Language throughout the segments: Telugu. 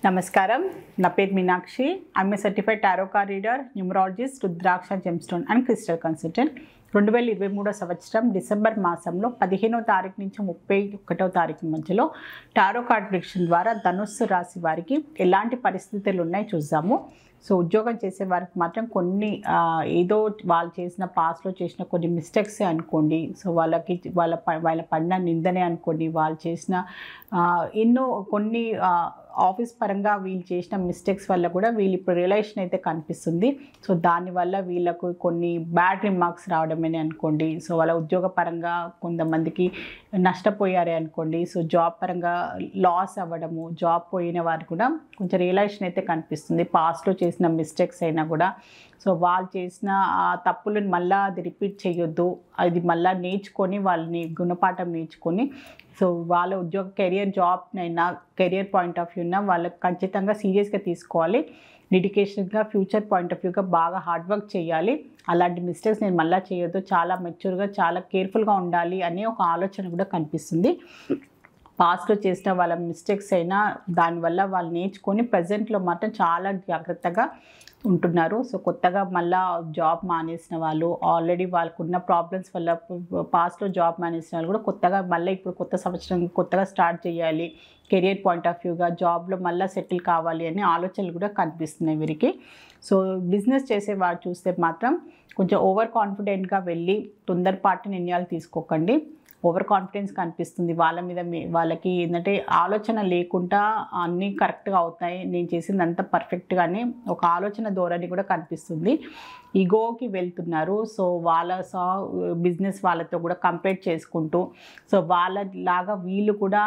నమస్కారం. నా పేరు Meenakshi. I'm a certified tarot card reader, numerologist, rudraksha gemstone and crystal consultant. 2023 సంవత్సరం డిసెంబర్ మాసంలో 15వ తారీఖు నుంచి 31వ తారీఖు మధ్యలో టారో కార్డ్ ప్రిడిక్షన్ ద్వారా ధనుస్సు రాశి వారికి ఎలాంటి పరిస్థితులు ఉన్నాయి చూద్దాము. సో ఉద్యోగం చేసే వారికి మాత్రం కొన్ని ఏదో వాళ్ళు చేసిన పాస్ట్లో చేసిన కొన్ని మిస్టేక్సే అనుకోండి. సో వాళ్ళ పడిన నిందనే అనుకోండి. వాళ్ళు చేసిన ఎన్నో కొన్ని ఆఫీస్ పరంగా వీళ్ళు చేసిన మిస్టేక్స్ వల్ల కూడా వీళ్ళు ఇప్పుడు రియలైజేషన్ అయితే కనిపిస్తుంది. సో దానివల్ల వీళ్ళకు కొన్ని బ్యాడ్ రిమార్క్స్ రావడమని అనుకోండి. సో వాళ్ళ ఉద్యోగ పరంగా కొంతమందికి నష్టపోయారే అనుకోండి. సో జాబ్ పరంగా లాస్ అవ్వడము, జాబ్ పోయిన వారు కూడా కొంచెం రియలైజేషన్ అయితే కనిపిస్తుంది. పాస్ట్లో చేసిన మిస్టేక్స్ అయినా కూడా సో వాళ్ళు చేసిన ఆ తప్పులను మళ్ళీ అది రిపీట్ చేయొద్దు, అది మళ్ళీ నేర్చుకొని వాళ్ళని గుణపాఠం నేర్చుకొని సో వాళ్ళ ఉద్యోగ జాబ్నైనా కెరియర్ పాయింట్ ఆఫ్ వ్యూనా వాళ్ళకి ఖచ్చితంగా సీరియస్గా తీసుకోవాలి. డెడికేషన్గా ఫ్యూచర్ పాయింట్ ఆఫ్ వ్యూగా బాగా హార్డ్ వర్క్ చేయాలి. అలాంటి మిస్టేక్స్ నేను మళ్ళీ చేయొద్దు, చాలా మెచ్యూర్గా చాలా కేర్ఫుల్గా ఉండాలి అనే ఒక ఆలోచన కూడా కనిపిస్తుంది. పాస్ట్లో చేసిన వాళ్ళ మిస్టేక్స్ అయినా దానివల్ల వాళ్ళు నేర్చుకొని ప్రజెంట్లో మాత్రం చాలా జాగ్రత్తగా ఉంటున్నారు. సో కొత్తగా మళ్ళీ జాబ్ మానేసిన వాళ్ళు, ఆల్రెడీ వాళ్ళకున్న ప్రాబ్లమ్స్ వల్ల పాస్ట్లో జాబ్ మానేసిన వాళ్ళు కూడా కొత్తగా మళ్ళీ ఇప్పుడు కొత్త సంవత్సరం కొత్తగా స్టార్ట్ చేయాలి, కెరియర్ పాయింట్ ఆఫ్ వ్యూగా జాబ్లో మళ్ళీ సెటిల్ కావాలి అనే ఆలోచనలు కూడా కనిపిస్తున్నాయి వీరికి. సో బిజినెస్ చేసేవారు చూస్తే మాత్రం కొంచెం ఓవర్ కాన్ఫిడెంట్గా వెళ్ళి తొందరపాటు నిర్ణయాలు తీసుకోకండి. ఓవర్ కాన్ఫిడెన్స్ కనిపిస్తుంది వాళ్ళ మీద. వాళ్ళకి ఏంటంటే ఆలోచన లేకుండా అన్నీ కరెక్ట్గా అవుతాయి, నేను చేసింది అంత పర్ఫెక్ట్గానే ఒక ఆలోచన ధోరణి కూడా కనిపిస్తుంది. ఈగోకి వెళ్తున్నారు. సో వాళ్ళ బిజినెస్ వాళ్ళతో కూడా కంపేర్ చేసుకుంటూ సో వాళ్ళలాగా వీళ్ళు కూడా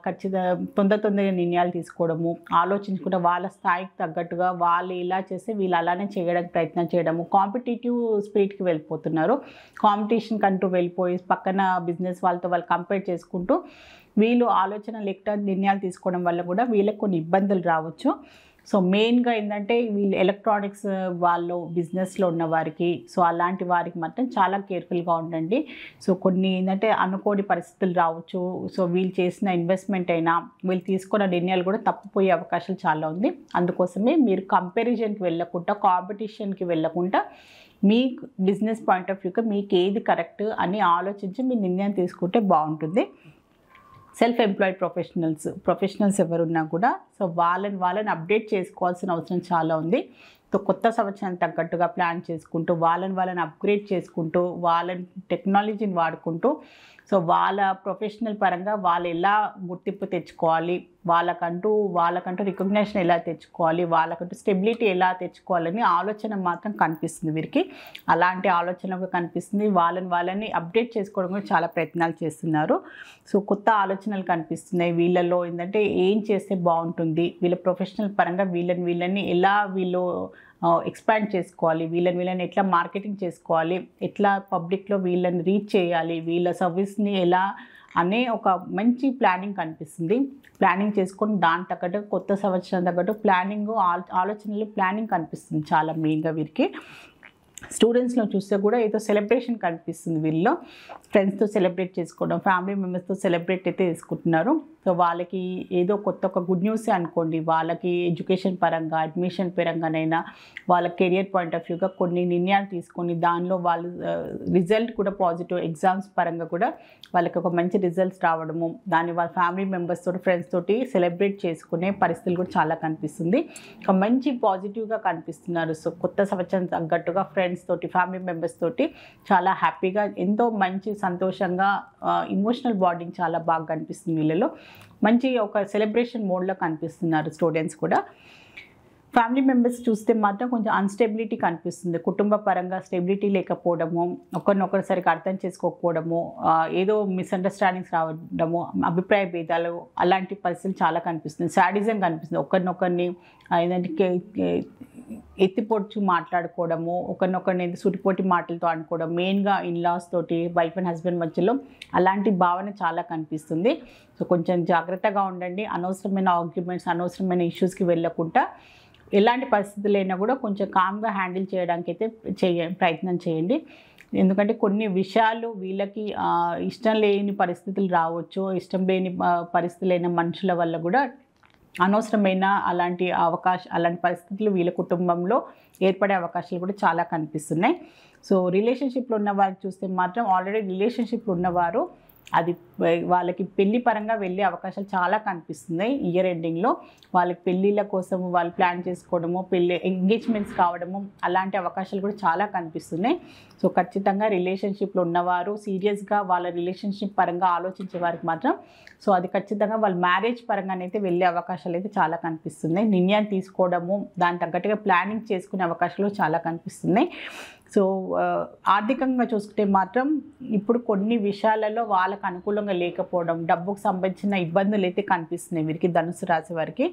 ఖచ్చితంగా తొందరగా నిర్ణయాలు తీసుకోవడము, ఆలోచించుకుంటూ వాళ్ళ స్థాయికి తగ్గట్టుగా వాళ్ళు ఇలా చేస్తే వీళ్ళు అలానే చేయడానికి ప్రయత్నం చేయడము, కాంపిటేటివ్ స్పిరిట్కి వెళ్ళిపోతున్నారు. కాంపిటీషన్ కంటూ వెళ్ళిపోయి పక్కన బిజినెస్ వాళ్ళతో వాళ్ళు కంపేర్ చేసుకుంటూ వీళ్ళు ఆలోచన లేకుండా నిర్ణయాలు తీసుకోవడం వల్ల కూడా వీళ్ళకి కొన్ని ఇబ్బందులు రావచ్చు. సో మెయిన్గా ఏంటంటే వీళ్ళు ఎలక్ట్రానిక్స్ వాళ్ళు బిజినెస్లో ఉన్న వారికి సో అలాంటి వారికి మాత్రం చాలా కేర్ఫుల్గా ఉండండి. సో కొన్ని ఏంటంటే అనుకోని పరిస్థితులు రావచ్చు. సో వీళ్ళు చేసిన ఇన్వెస్ట్మెంట్ అయినా వీళ్ళు తీసుకున్న నిర్ణయాలు కూడా తప్పిపోయే అవకాశాలు చాలా ఉంది. అందుకోసమే మీరు కంపారిజన్కి వెళ్ళకుండా, కాంపిటీషన్కి వెళ్ళకుండా మీ బిజినెస్ పాయింట్ ఆఫ్ వ్యూగా మీకు ఏది కరెక్ట్ అని ఆలోచించి మీ నిర్ణయం తీసుకుంటే బాగుంటుంది. సెల్ఫ్ ఎంప్లాయిడ్ ప్రొఫెషనల్స్ ఎవరున్నా కూడా సో వాళ్ళని అప్డేట్ చేసుకోవాల్సిన అవసరం చాలా ఉంది. సో కొత్త సంవత్సరానికి తగ్గట్టుగా ప్లాన్ చేసుకుంటూ వాళ్ళని అప్గ్రేడ్ చేసుకుంటూ వాళ్ళని టెక్నాలజీని వాడుకుంటూ సో వాళ్ళ ప్రొఫెషనల్ పరంగా వాళ్ళు ఎలా గుర్తింపు తెచ్చుకోవాలి, వాళ్ళకంటూ రికగ్నిషన్ ఎలా తెచ్చుకోవాలి, వాళ్ళకంటూ స్టెబిలిటీ ఎలా తెచ్చుకోవాలని ఆలోచన మాత్రం కనిపిస్తుంది వీరికి. అలాంటి ఆలోచన కనిపిస్తుంది. వాళ్ళని అప్డేట్ చేసుకోవడం కూడా చాలా ప్రయత్నాలు చేస్తున్నారు. సో కొత్త ఆలోచనలు కనిపిస్తున్నాయి వీళ్ళలో. ఏంటంటే ఏం చేస్తే బాగుంటుంది, వీళ్ళ ప్రొఫెషనల్ పరంగా వీళ్ళని ఎలా వీళ్ళు ఎక్స్పాండ్ చేసుకోవాలి, వీళ్ళని ఎట్లా మార్కెటింగ్ చేసుకోవాలి, ఎట్లా పబ్లిక్లో వీళ్ళని రీచ్ చేయాలి, వీళ్ళ సర్వీస్ని ఎలా అనే ఒక మంచి ప్లానింగ్ కనిపిస్తుంది. ప్లానింగ్ చేసుకొని దాని తగ్గట్టు కొత్త సంవత్సరం తగ్గట్టు ప్లానింగ్ కనిపిస్తుంది చాలా మెయిన్గా వీరికి. స్టూడెంట్స్లో చూస్తే కూడా ఏదో సెలబ్రేషన్ కనిపిస్తుంది వీళ్ళలో. ఫ్రెండ్స్తో సెలబ్రేట్ చేసుకోవడం, ఫ్యామిలీ మెంబర్స్తో సెలబ్రేట్ అయితే చేసుకుంటున్నారు. సో వాళ్ళకి ఏదో కొత్త ఒక గుడ్ న్యూసే అనుకోండి. వాళ్ళకి ఎడ్యుకేషన్ పరంగా, అడ్మిషన్ పరంగానైనా వాళ్ళ కెరియర్ పాయింట్ ఆఫ్ వ్యూగా కొన్ని నిర్ణయాలు తీసుకొని దానిలో వాళ్ళు రిజల్ట్ కూడా పాజిటివ్, ఎగ్జామ్స్ పరంగా కూడా వాళ్ళకి ఒక మంచి రిజల్ట్స్ రావడము, దాన్ని వాళ్ళ ఫ్యామిలీ మెంబర్స్ తోటి ఫ్రెండ్స్ తోటి సెలబ్రేట్ చేసుకునే పరిస్థితులు కూడా చాలా కనిపిస్తుంది. ఒక మంచి పాజిటివ్గా కనిపిస్తున్నారు. సో కొత్త సంవత్సరం తగ్గట్టుగా ఫ్రెండ్స్ తోటి, ఫ్యామిలీ మెంబర్స్ తోటి చాలా హ్యాపీగా, ఎంతో మంచి సంతోషంగా, ఇమోషనల్ బాండింగ్ చాలా బాగా కనిపిస్తుంది వీళ్ళలో. మంచి ఒక సెలబ్రేషన్ మోడ్లో కనిపిస్తున్నారు స్టూడెంట్స్ కూడా. ఫ్యామిలీ మెంబర్స్ చూస్తే మాత్రం కొంచెం అన్స్టెబిలిటీ కనిపిస్తుంది. కుటుంబ పరంగా స్టెబిలిటీ లేకపోవడము, ఒకరినొకరు సరిగ్గా అర్థం చేసుకోకపోవడము, ఏదో మిస్అండర్స్టాండింగ్స్ రావడము, అభిప్రాయ భేదాలు, అలాంటి పరిస్థితులు చాలా కనిపిస్తుంది. సాడిజం కనిపిస్తుంది. ఒకరినొకరిని ఏంటంటే ఎత్తిపొడుచు మాట్లాడుకోవడము, ఒకరినొకరిని సుటిపోటి మాటలతో అనుకోవడం, మెయిన్గా ఇన్లాస్ తోటి, వైఫ్ అండ్ హస్బెండ్ మధ్యలో అలాంటి భావన చాలా కనిపిస్తుంది. సో కొంచెం జాగ్రత్తగా ఉండండి. అనవసరమైన ఆర్గ్యుమెంట్స్, అనవసరమైన ఇష్యూస్కి వెళ్ళకుండా ఎలాంటి పరిస్థితులైనా కూడా కొంచెం కామ్గా హ్యాండిల్ చేయడానికి అయితే ప్రయత్నం చేయండి. ఎందుకంటే కొన్ని విషయాలు వీళ్ళకి ఇష్టం లేని పరిస్థితులు రావచ్చు, ఇష్టం లేని పరిస్థితులైన మనుషుల వల్ల కూడా అనవసరమైన అలాంటి పరిస్థితులు వీళ్ళ కుటుంబంలో ఏర్పడే అవకాశాలు కూడా చాలా కనిపిస్తున్నాయి. సో రిలేషన్షిప్లో ఉన్న వారికి చూస్తే మాత్రం ఆల్రెడీ రిలేషన్షిప్లో ఉన్నవారు అది వాళ్ళకి పెళ్లి పరంగా వెళ్ళే అవకాశాలు చాలా కనిపిస్తున్నాయి. ఇయర్ ఎండింగ్లో వాళ్ళకి పెళ్ళిళ్ళ కోసం వాళ్ళు ప్లాన్ చేసుకోవడము, ఎంగేజ్మెంట్స్ కావడము అలాంటి అవకాశాలు కూడా చాలా కనిపిస్తున్నాయి. సో ఖచ్చితంగా రిలేషన్షిప్లో ఉన్నవారు సీరియస్గా వాళ్ళ రిలేషన్షిప్ పరంగా ఆలోచించే వారికి మాత్రం సో అది ఖచ్చితంగా వాళ్ళ మ్యారేజ్ పరంగానైతే వెళ్ళే అవకాశాలు అయితే చాలా కనిపిస్తున్నాయి. నిర్ణయం తీసుకోవడము, దాని తగ్గట్టుగా ప్లానింగ్ చేసుకునే అవకాశాలు చాలా కనిపిస్తున్నాయి. సో ఆర్థికంగా చూసుకుంటే మాత్రం ఇప్పుడు కొన్ని విషయాలలో వాళ్ళకు అనుకూలంగా లేకపోవడం, డబ్బుకు సంబంధించిన ఇబ్బందులు అయితే కనిపిస్తున్నాయి వీరికి, ధనుసు రాశి వారికి.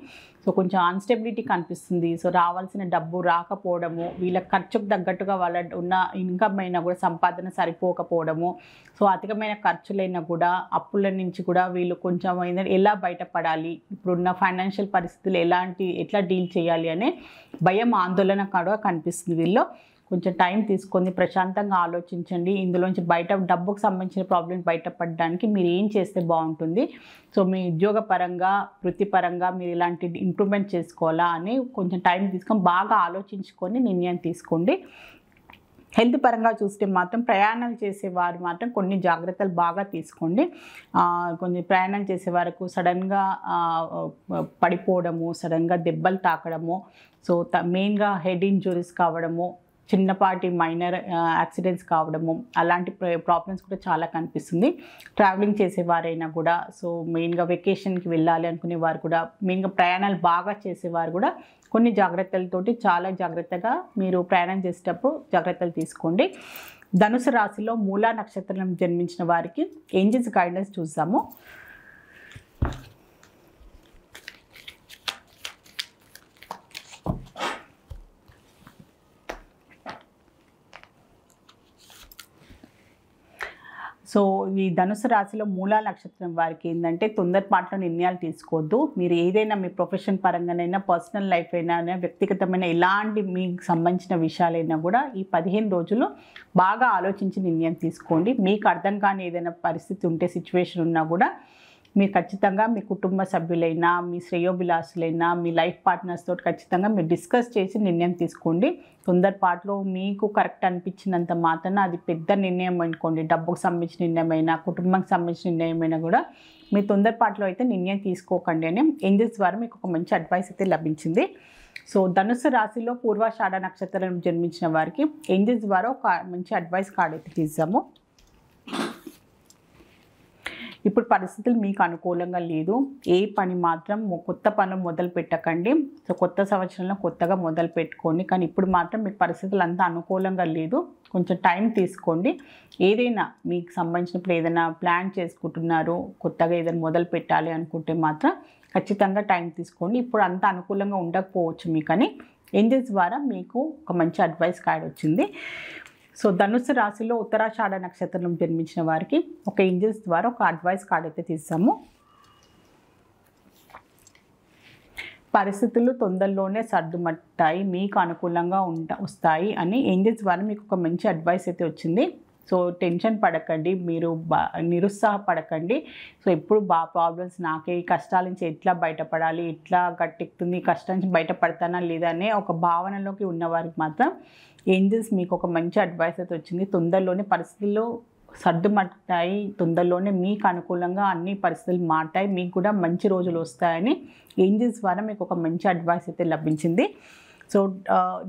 సో కొంచెం అన్స్టెబిలిటీ కనిపిస్తుంది. సో రావాల్సిన డబ్బు రాకపోవడము, వీళ్ళ ఖర్చుకు తగ్గట్టుగా వాళ్ళ ఉన్న ఇన్కమ్ అయినా కూడా సంపాదన సరిపోకపోవడము, సో అధికమైన ఖర్చులైనా కూడా అప్పుల నుంచి కూడా వీళ్ళు కొంచెం ఎలా బయటపడాలి, ఇప్పుడున్న ఫైనాన్షియల్ పరిస్థితులు ఎట్లా డీల్ చేయాలి అనే భయం, ఆందోళన కూడా కనిపిస్తుంది వీళ్ళు. కొంచెం టైం తీసుకొని ప్రశాంతంగా ఆలోచించండి. ఇందులోంచి డబ్బుకు సంబంధించిన ప్రాబ్లమ్స్ బయటపడడానికి మీరు ఏం చేస్తే బాగుంటుంది, సో మీ ఉద్యోగపరంగా వృత్తిపరంగా మీరు ఇలాంటి ఇంప్రూవ్మెంట్ చేసుకోవాలా అని కొంచెం టైం తీసుకొని బాగా ఆలోచించుకొని నిర్ణయం తీసుకోండి. హెల్త్ పరంగా చూస్తే మాత్రం ప్రయాణాలు చేసేవారు మాత్రం కొన్ని జాగ్రత్తలు బాగా తీసుకోండి. కొన్ని ప్రయాణం చేసే వరకు సడన్గా పడిపోవడము, సడన్గా దెబ్బలు తాకడము, సో మెయిన్గా హెడ్ ఇంజురీస్ కావడము, చిన్నపాటి మైనర్ యాక్సిడెంట్స్ కావడము అలాంటి ప్రాబ్లమ్స్ కూడా చాలా కనిపిస్తుంది. ట్రావెలింగ్ చేసేవారైనా కూడా సో మెయిన్గా వెకేషన్కి వెళ్ళాలి అనుకునే వారు కూడా, మెయిన్గా ప్రయాణాలు బాగా చేసేవారు కూడా కొన్ని జాగ్రత్తలతోటి చాలా జాగ్రత్తగా మీరు ప్రయాణం చేసేటప్పుడు జాగ్రత్తలు తీసుకోండి. ధనుసు రాశిలో మూలా నక్షత్రం జన్మించిన వారికి ఏంజెల్స్ గైడెన్స్ చూద్దాము. సో ఈ ధనుసు రాశిలో మూలా నక్షత్రం వారికి ఏంటంటే తొందరపాట్లో నిర్ణయాలు తీసుకోవద్దు. మీరు ఏదైనా మీ ప్రొఫెషన్ పరంగానైనా, పర్సనల్ లైఫ్ అయినా, వ్యక్తిగతమైన ఎలాంటి మీకు సంబంధించిన విషయాలైనా కూడా ఈ 15 రోజులు బాగా ఆలోచించి నిర్ణయం తీసుకోండి. మీకు అర్థం కాని ఏదైనా పరిస్థితి ఉంటే, సిచ్యువేషన్ ఉన్నా కూడా మీరు ఖచ్చితంగా మీ కుటుంబ సభ్యులైనా, మీ శ్రేయోభిలాషులైనా, మీ లైఫ్ పార్ట్నర్స్ తోటి ఖచ్చితంగా మీరు డిస్కస్ చేసి నిర్ణయం తీసుకోండి. తొందరపాటులో మీకు కరెక్ట్ అనిపించినంత మాత్రాన అది పెద్ద నిర్ణయం అనుకోండి, డబ్బుకు సంబంధించిన నిర్ణయమైనా, కుటుంబానికి సంబంధించిన నిర్ణయమైనా కూడా మీరు తొందరపాటులో అయితే నిర్ణయం తీసుకోకండి అని ఏంజెల్స్ ద్వారా మీకు ఒక మంచి అడ్వైస్ అయితే లభించింది. సో ధనుసు రాశిలో పూర్వాషాఢ నక్షత్రం జన్మించిన వారికి ఏంజెల్స్ ద్వారా ఒక మంచి అడ్వైస్ కార్డ్ అయితే తీద్దాము. ఇప్పుడు పరిస్థితులు మీకు అనుకూలంగా లేదు. ఏ పని మాత్రం కొత్త పనులు మొదలు పెట్టకండి. సో కొత్త సంవత్సరంలో కొత్తగా మొదలు పెట్టుకోండి. కానీ ఇప్పుడు మాత్రం మీకు పరిస్థితులు అంతా అనుకూలంగా లేదు. కొంచెం టైం తీసుకోండి. ఏదైనా మీకు సంబంధించిన ఇప్పుడు ఏదైనా ప్లాన్ చేసుకుంటున్నారు, కొత్తగా ఏదైనా మొదలు పెట్టాలి అనుకుంటే మాత్రం ఖచ్చితంగా టైం తీసుకోండి. ఇప్పుడు అంత అనుకూలంగా ఉండకపోవచ్చు మీకని ఏంజెల్స్ ద్వారా మీకు ఒక మంచి అడ్వైస్ కార్డ్ వచ్చింది. సో ధనుసు రాశిలో ఉత్తరాషాఢ నక్షత్రం జన్మించిన వారికి ఒక ఏంజెల్స్ ద్వారా ఒక అడ్వైస్ కార్డ్ అయితే తీసాము. పరిస్థితులు తొందరలోనే సర్దుమట్టాయి, మీకు అనుకూలంగా వస్తాయి అని ఏంజెల్స్ ద్వారా మీకు ఒక మంచి అడ్వైస్ అయితే వచ్చింది. సో టెన్షన్ పడకండి, మీరు నిరుత్సాహపడకండి. సో ఎప్పుడు ప్రాబ్లమ్స్ నాకే, ఈ కష్టాల నుంచి ఎట్లా బయటపడాలి, ఎట్లా గట్టెక్కుతుంది, కష్టం నుంచి బయటపడతానా లేదా అనే ఒక భావనలోకి ఉన్నవారికి మాత్రం ఏంజెల్స్ మీకు ఒక మంచి అడ్వైస్ అయితే వచ్చింది. తొందరలోనే పరిస్థితుల్లో సర్దుమట్టాయి, తొందరలోనే మీకు అనుకూలంగా అన్ని పరిస్థితులు మారుతాయి, మీకు కూడా మంచి రోజులు వస్తాయని ఏంజెల్స్ ద్వారా మీకు ఒక మంచి అడ్వైస్ అయితే లభించింది. సో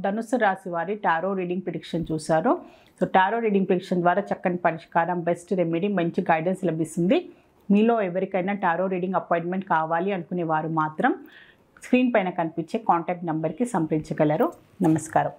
ధనుస్సు రాశి వారి టారో రీడింగ్ ప్రిడిక్షన్ చూశారు. సో టారో రీడింగ్ ప్రిడిక్షన్ ద్వారా చక్కని పరిష్కారం, బెస్ట్ రెమెడీ, మంచి గైడెన్స్ లభిస్తుంది. మీలో ఎవరికైనా టారో రీడింగ్ అపాయింట్మెంట్ కావాలి అనుకునే వారు మాత్రం స్క్రీన్ పైన కనిపించే కాంటాక్ట్ నెంబర్కి సంప్రదించగలరు. నమస్కారం.